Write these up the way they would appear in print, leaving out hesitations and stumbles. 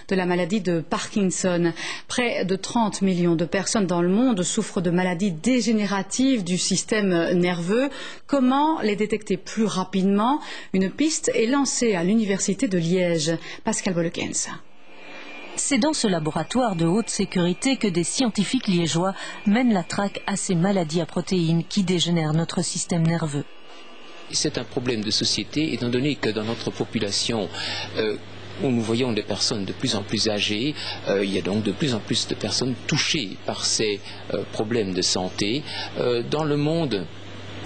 de la maladie de Parkinson. Près de 30 millions de personnes dans le monde souffrent de maladies dégénératives du système nerveux. Comment les détecter plus rapidement? Une piste est lancée à l'université de Liège. Pascal Bolekens. C'est dans ce laboratoire de haute sécurité que des scientifiques liégeois mènent la traque à ces maladies à protéines qui dégénèrent notre système nerveux. C'est un problème de société, étant donné que dans notre population, où nous voyons des personnes de plus en plus âgées, il y a donc de plus en plus de personnes touchées par ces problèmes de santé. Dans le monde,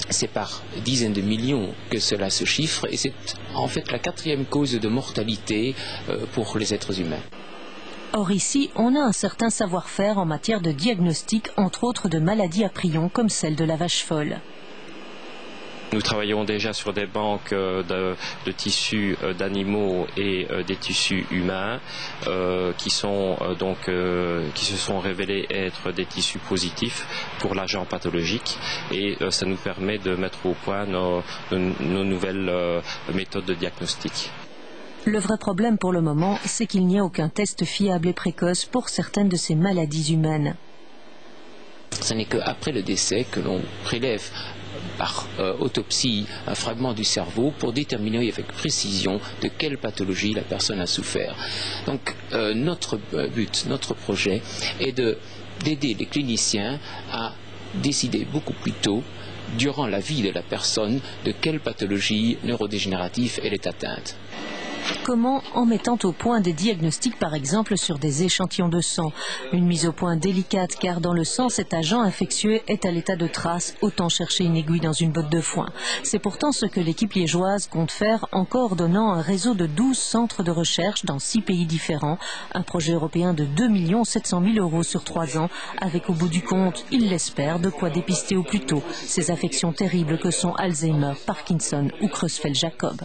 c'est par dizaines de millions que cela se chiffre, et c'est en fait la 4e cause de mortalité pour les êtres humains. Or ici, on a un certain savoir-faire en matière de diagnostic, entre autres de maladies à prions comme celle de la vache folle. Nous travaillons déjà sur des banques de tissus d'animaux et des tissus humains qui se sont révélés être des tissus positifs pour l'agent pathologique, et ça nous permet de mettre au point nos nouvelles méthodes de diagnostic. Le vrai problème pour le moment, c'est qu'il n'y a aucun test fiable et précoce pour certaines de ces maladies humaines. Ce n'est qu'après le décès que l'on prélève par autopsie un fragment du cerveau pour déterminer avec précision de quelle pathologie la personne a souffert. Donc notre but, notre projet est d'aider les cliniciens à décider beaucoup plus tôt, durant la vie de la personne, de quelle pathologie neurodégénérative elle est atteinte. Comment? En mettant au point des diagnostics, par exemple, sur des échantillons de sang. Une mise au point délicate, car dans le sang, cet agent infectieux est à l'état de trace. Autant chercher une aiguille dans une botte de foin. C'est pourtant ce que l'équipe liégeoise compte faire en coordonnant un réseau de 12 centres de recherche dans 6 pays différents. Un projet européen de 2 700 000 € sur 3 ans, avec au bout du compte, il l'espère, de quoi dépister au plus tôt ces affections terribles que sont Alzheimer, Parkinson ou Creutzfeldt-Jakob.